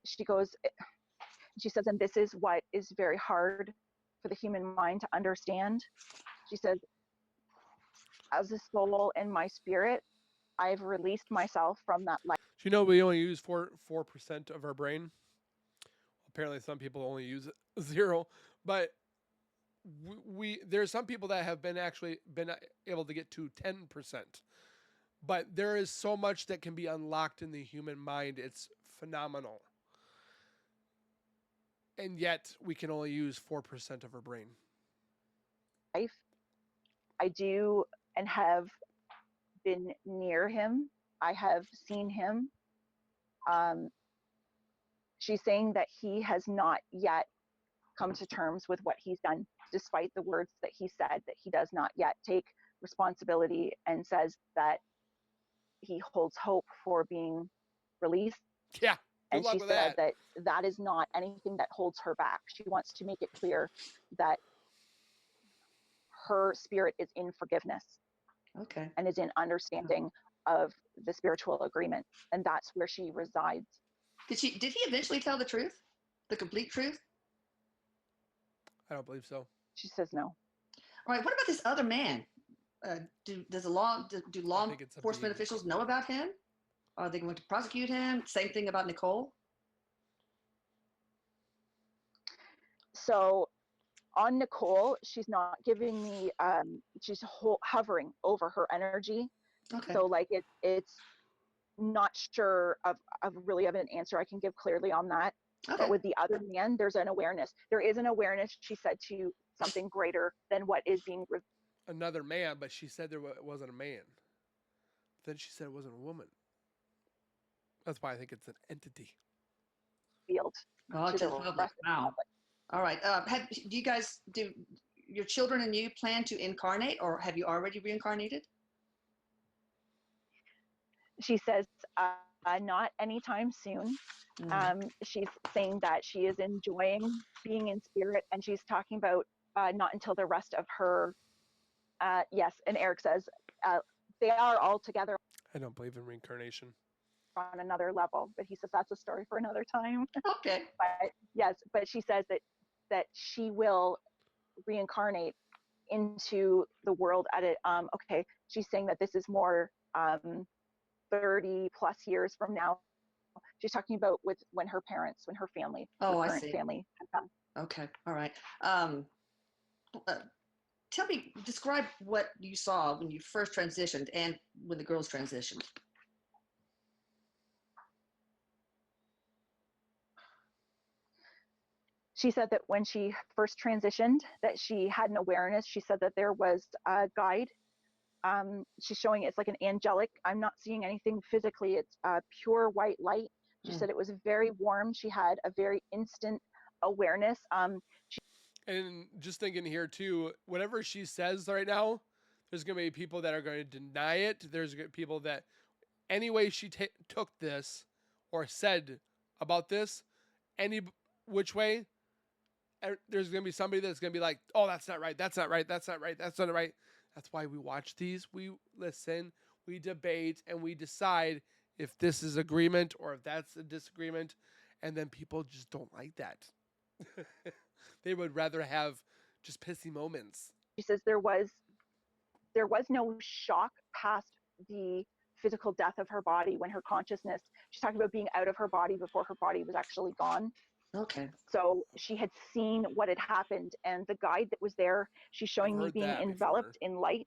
She says, and this is what is very hard for the human mind to understand. She says, as a soul and my spirit, I've released myself from that life. Do you know we only use 4% of our brain? Apparently, some people only use 0, but there's some people that have been able to get to 10%. But there is so much that can be unlocked in the human mind. It's phenomenal. And yet we can only use 4% of our brain. I do and have been near him. I have seen him. She's saying that he has not yet come to terms with what he's done, despite the words that he said, that he does not yet take responsibility, and says that he holds hope for being released. Yeah. And she said that that is not anything that holds her back. She wants to make it clear that her spirit is in forgiveness. Okay. And is in understanding of the spiritual agreement. And that's where she resides. Did he eventually tell the truth? The complete truth? I don't believe so. She says no. All right. What about this other man? Do law enforcement officials know about him? Are they going to prosecute him? Same thing about Nicole? So on Nicole, she's not giving me, she's hovering over her energy. Okay. So like it's not sure of really of an answer I can give clearly on that. Okay. But with the other man, there's an awareness. There is an awareness, she said, to something greater than what is being another man, but she said it wasn't a man. Then she said it wasn't a woman. That's why I think it's an entity. Field. Oh, to the public. Wow. All right. Do your children and you plan to incarnate, or have you already reincarnated? She says not anytime soon. She's saying that she is enjoying being in spirit, and she's talking about not until the rest of her. Yes, and Eric says they are all together. I don't believe in reincarnation. On another level, but he says that's a story for another time. Okay. But yes, but she says that she will reincarnate into the world at it. Okay, she's saying that this is more 30 plus years from now. She's talking about when her family, oh, her current family had come. Okay. All right. Uh, describe what you saw when you first transitioned and when the girls transitioned. She said that when she first transitioned, that she had an awareness. She said that there was a guide. She's showing it's like an angelic. I'm not seeing anything physically. It's pure white light. She said it was very warm. She had a very instant awareness. And just thinking here too, whatever she says right now, there's going to be people that are going to deny it. There's people that, any way she took this or said about this, any which way, there's going to be somebody that's going to be like, oh, that's not right. That's not right. That's not right. That's not right. That's why we watch these. We listen, we debate, and we decide if this is agreement or if that's a disagreement. And then people just don't like that. They would rather have just pissy moments. She says there was no shock past the physical death of her body when her consciousness. She's talking about being out of her body before her body was actually gone. Okay. So she had seen what had happened, and the guide that was there, she's showing me being enveloped in light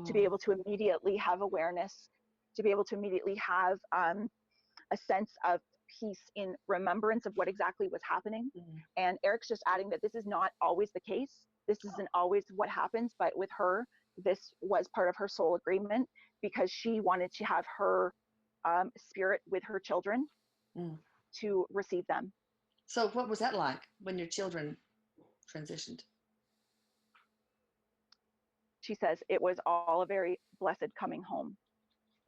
to be able to immediately have awareness, to be able to immediately have a sense of peace in remembrance of what exactly was happening. And Eric's just adding that this is not always the case. This isn't always what happens, but with her, this was part of her soul agreement because she wanted to have her spirit with her children to receive them. So what was that like when your children transitioned? She says it was all a very blessed coming home.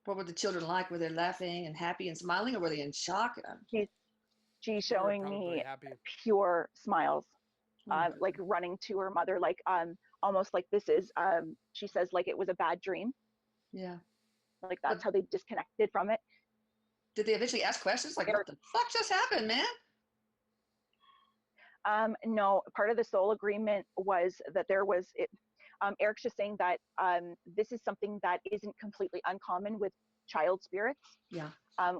What were the children like? Were they laughing and happy and smiling, or were they in shock? She's showing me happy. pure smiles, like running to her mother, like almost like this is, she says, like it was a bad dream. Yeah. Like that's how they disconnected from it. Did they eventually ask questions like, what the fuck just happened, man? No, part of the soul agreement was that there was it. Eric's just saying that this is something that isn't completely uncommon with child spirits. Yeah.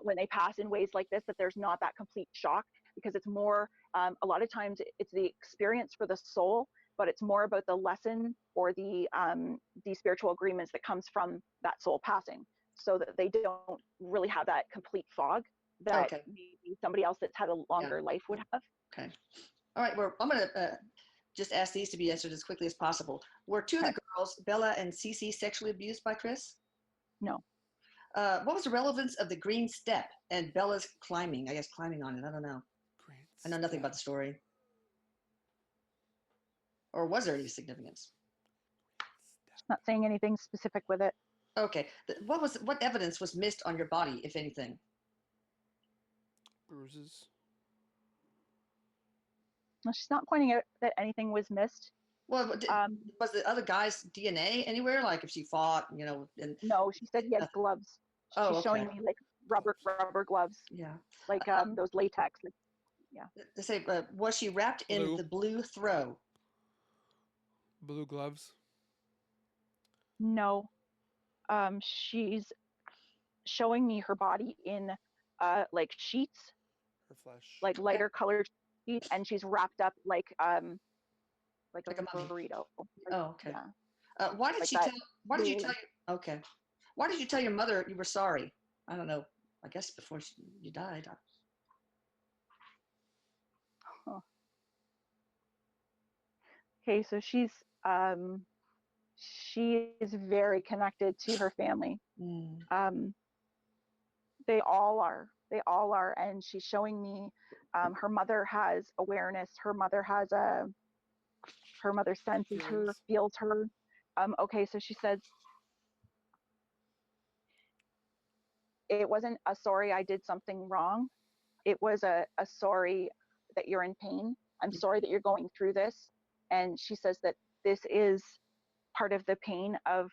When they pass in ways like this, that there's not that complete shock because it's more, a lot of times it's the experience for the soul, but it's more about the lesson or the spiritual agreements that comes from that soul passing, so that they don't really have that complete fog that maybe somebody else that's had a longer life would have. Okay. All right. Well, I'm going to just ask these to be answered as quickly as possible. Were two of the girls, Bella and Cece, sexually abused by Chris? No. What was the relevance of the green step and Bella's climbing on it? I don't know. I know nothing about the story. Or was there any significance? Not saying anything specific with it. Okay. What evidence was missed on your body, if anything? Bruises. No, she's not pointing out that anything was missed. Well, was the other guy's DNA anywhere? Like if she fought, and no, she said he had gloves. She's showing me like rubber gloves. Yeah. Like those latex. Like, yeah. They say, was she wrapped in the blue throw? Blue gloves? No. She's showing me her body in like sheets. Her flesh. Like lighter colored sheets, and she's wrapped up like a burrito. Oh, okay. Yeah. Why did you tell your mother you were sorry? I don't know. I guess before you died. Okay, so she is very connected to her family. They all are, and she's showing me her mother has awareness. Her mother senses her, feels her. Okay, so she says it wasn't a sorry I did something wrong. It was a sorry that you're in pain. I'm sorry that you're going through this. And she says that this is part of the pain of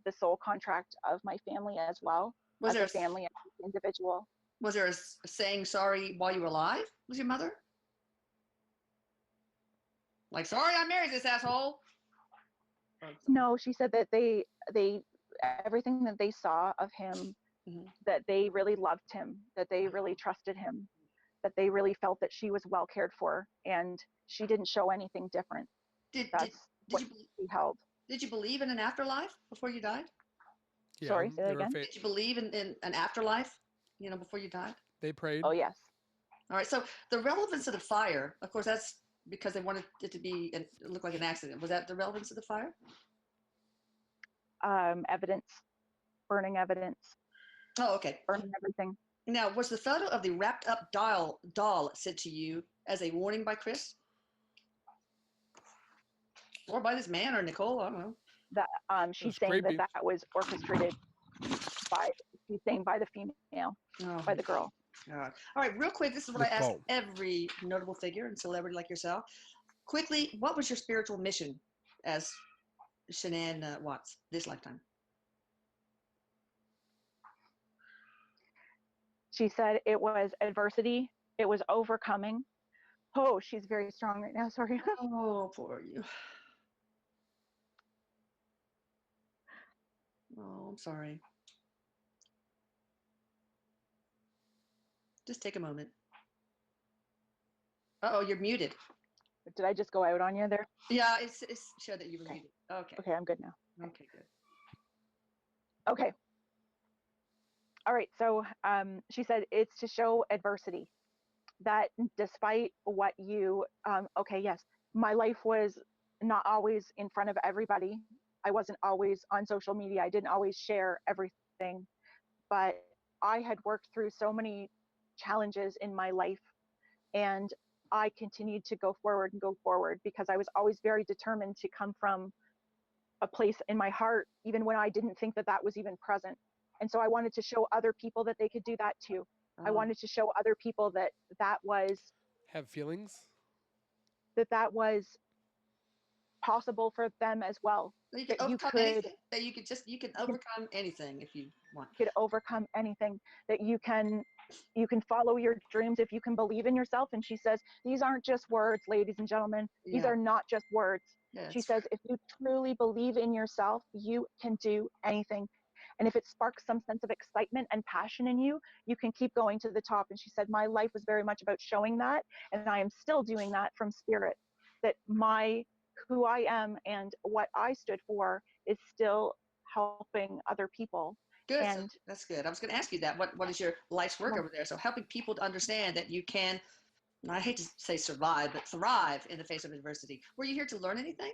the soul contract of my family as well. Was there a family, as an individual? Was there a saying sorry while you were alive with your mother? Like, sorry, I married this asshole. No, she said that they everything that they saw of him, that they really loved him, that they really trusted him, that they really felt that she was well cared for, and she didn't show anything different. Did That's what you she held. did you believe in an afterlife before you died? Yeah, Sorry, say that they were again. Did you believe in an afterlife? You know, before you died. they prayed. Oh yes. All right. So the relevance of the fire, of course, that's because they wanted it to be and look like an accident. Was that the relevance of the fire? Evidence, burning evidence, Oh, okay. burning everything. Now, was the photo of the wrapped up doll sent to you as a warning by Chris? Or by this man or Nicole? I don't know. That It she's was saying creepy. that was orchestrated by, she's saying, by the female, Oh, by the girl. God. All right, real quick. This is what I ask Nicole. every notable figure and celebrity like yourself. Quickly, what was your spiritual mission as Shanann Watts this lifetime? She said it was adversity, it was overcoming. Oh, she's very strong right now. Sorry. Oh, poor you. Oh, I'm sorry. Just take a moment. Oh, you're muted. Did I just go out on you there? Yeah, it's showed that you were Okay. muted. Okay. Okay, I'm good now. Okay, good. Okay. All right. So she said it's to show adversity, that despite what you, okay, yes, my life was not always in front of everybody. I wasn't always on social media. I didn't always share everything, but I had worked through so many challenges in my life, and I continued to go forward and go forward because I was always very determined to come from a place in my heart, even when I didn't think that that was even present. And so I wanted to show other people that they could do that too. I wanted to show other people that that was Have feelings. that was possible for them as well. that you can That you overcome could anything. That you can overcome anything if you want. overcome anything. That you can follow your dreams if you can believe in yourself. And she says these aren't just words, ladies and gentlemen. These Yeah. are not just words. Yeah. She says if you truly believe in yourself, you can do anything. And if it sparks some sense of excitement and passion in you, you can keep going to the top. And she said, my life was very much about showing that. And I am still doing that from spirit, that who I am and what I stood for is still helping other people. Good. So And that's good. I was going to ask you that. What is your life's work over there? So helping people to understand that you can, and I hate to say survive, but thrive in the face of adversity. Were you here to learn anything?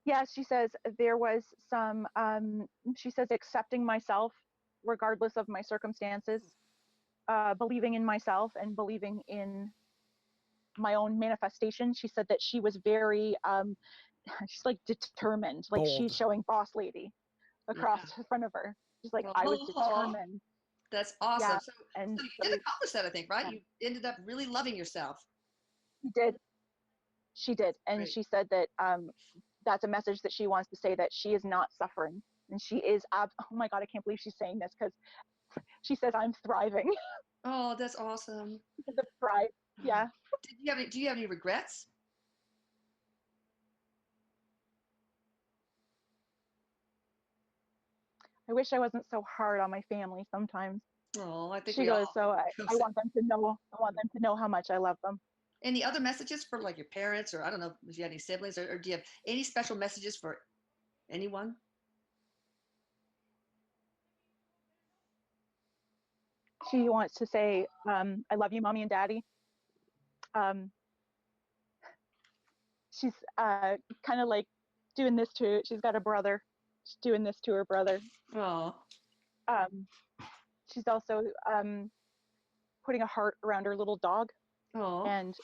yes, she says there was some, she says accepting myself regardless of my circumstances, believing in myself and believing in my own manifestation. She said that she was very, she's like determined, like Bold. she's showing boss lady across Yeah. in front of her. She's like, I was determined. That's awesome. Yeah, So, and so you did accomplish that, I think, right? yeah. You ended up really loving yourself. She did. She did. And Great. she said that that's a message that she wants to say, that she is not suffering. And she is, oh my God, I can't believe she's saying this, because she says, I'm thriving. Oh, that's awesome. The thrive. Yeah. Do you have any regrets? I wish I wasn't so hard on my family sometimes. Oh, I think She we goes, all so feel I sad. want them to know how much I love them. Any other messages for like your parents, or I don't know if you had any siblings, or do you have any special messages for anyone? She wants to say, I love you, mommy and daddy. She's kind of like doing this she's got a brother. She's doing this to her brother. Oh, Um, she's also putting a heart around her little dog, oh, and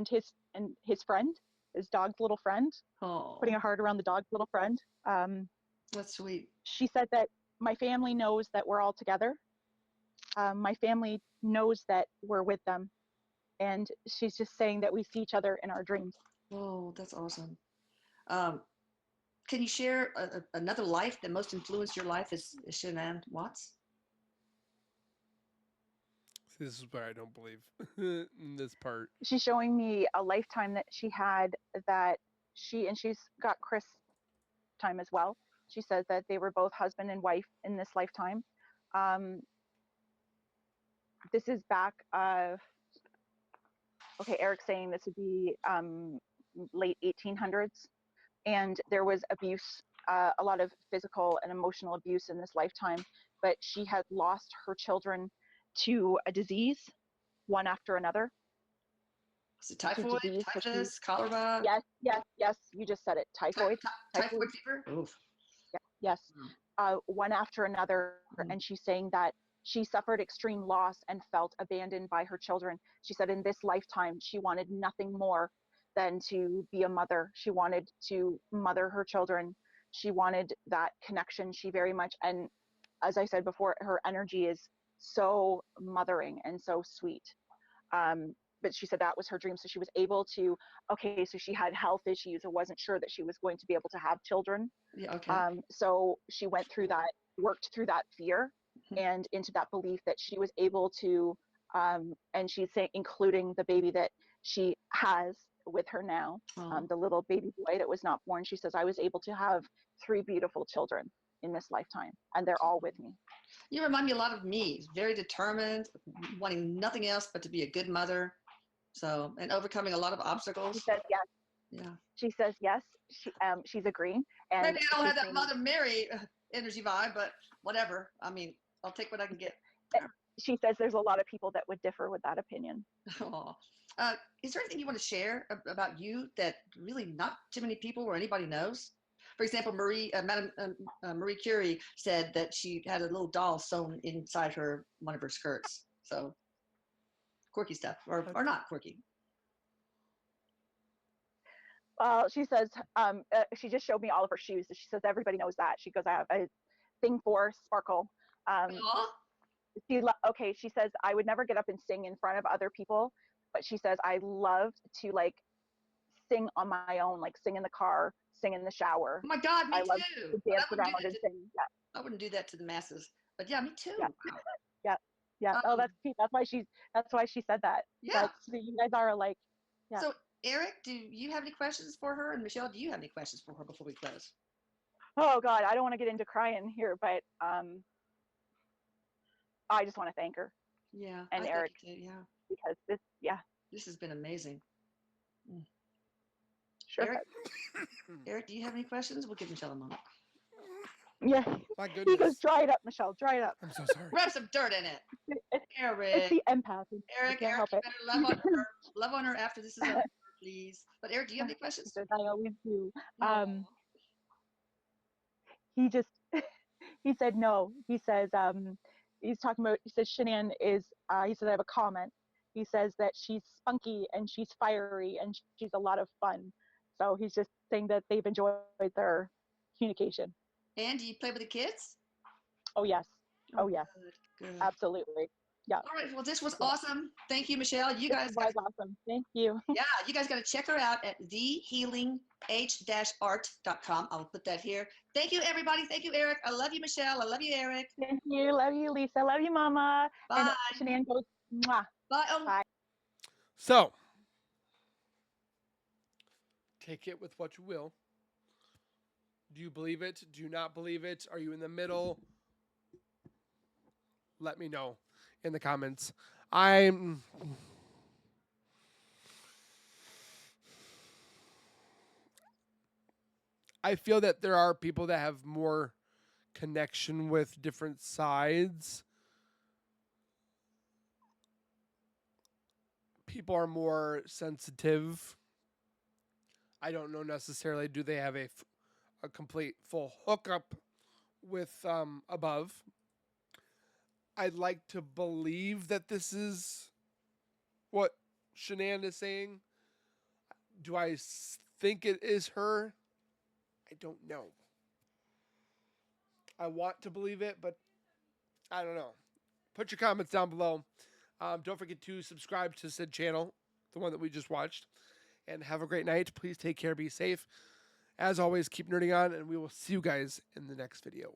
his friend, his dog's little friend, putting oh, a heart around the dog's little friend. that's sweet. She said that my family knows that we're all together. My family knows that we're with them, and she's just saying that we see each other in our dreams. Oh, that's awesome. Um, can you share another life that most influenced your life as Shanann Watts? This is where I don't believe in this part. She's showing me a lifetime that she had, that she's got Chris time as well. She said that they were both husband and wife in this lifetime. this is back. Okay, Eric's saying this would be late 1800s, and there was abuse, a lot of physical and emotional abuse in this lifetime. But she had lost her children to a disease, one after another. Is it typhoid, disease, typhus, cholera? Yes. You just said it. Typhoid. Typhoid fever? Oof. Yes. One after another. And she's saying that she suffered extreme loss and felt abandoned by her children. She said in this lifetime, she wanted nothing more than to be a mother. She wanted to mother her children. She wanted that connection. She very much, and as I said before, her energy is so mothering and so sweet. But she said that was her dream. So she was able to, okay, so she had health issues or wasn't sure that she was going to be able to have children. Yeah, okay. So she went through that, worked through that fear and into that belief that she was able to, and she's saying, including the baby that she has with her now, the little baby boy that was not born. She says, I was able to have 3 beautiful children in this lifetime, and they're all with me. You remind me a lot of me, very determined, wanting nothing else but to be a good mother. So, and overcoming a lot of obstacles. She says yes. Yeah. She says yes. She's agreeing. And maybe I don't have that Mother Mary energy vibe, but whatever. I mean, I'll take what I can get. She says there's a lot of people that would differ with that opinion. Oh. Is there anything you want to share about you that really not too many people or anybody knows? For example, Madame Marie Curie said that she had a little doll sewn inside one of her skirts. So quirky stuff, or not quirky. She says she just showed me all of her shoes. She says everybody knows that. She goes, I have a thing for sparkle. Okay, she says I would never get up and sing in front of other people, but she says I loved to like sing on my own, like sing in the car, sing in the shower. Oh my God, me I love too. to dance around and sing. Yeah. I wouldn't do that to the masses, but yeah, me too. Yeah. Yeah. Oh, that's cute. That's why she said that. Yeah. You guys are alike. Yeah. So Eric, do you have any questions for her? And Michelle, do you have any questions for her before we close? Oh God, I don't want to get into crying here, but I just want to thank her. Yeah. And Eric. Yeah. Because this has been amazing. Sure. Eric, do you have any questions? We'll give Michelle a moment. Yeah. My goodness. He goes, dry it up, Michelle. Dry it up. I'm so sorry. Rub some dirt in it. Eric. It's the empath. Eric, you better love on her. Love on her after this is over, please. But Eric, do you have any questions? I always do. He said no. He says, he's talking about, he says Shanann is, he says, I have a comment. He says that she's spunky and she's fiery and she's a lot of fun. So he's just saying that they've enjoyed their communication. And do you play with the kids? Oh, yes. Oh, yes. Good. Absolutely. Yeah. All right. Well, this was awesome. Thank you, Michelle. You guys was awesome. Thank you. Yeah, you guys got to check her out at thehealing-art.com. I'll put that here. Thank you, everybody. Thank you, Eric. I love you, Michelle. I love you, Eric. Thank you. Love you, Lisa. Love you, Mama. Bye. And Shanann goes, mwah. Bye. Oh. Bye. So, take it with what you will. Do you believe it? Do you not believe it? Are you in the middle? Let me know in the comments. I feel that there are people that have more connection with different sides. People are more sensitive. I don't know necessarily, do they have a complete full hookup with above? I'd like to believe that this is what Shanann is saying. Do I think it is her? I don't know. I want to believe it, but I don't know. Put your comments down below. Don't forget to subscribe to said channel, the one that we just watched. And have a great night. Please take care, be safe. As always, keep nerding on, and we will see you guys in the next video.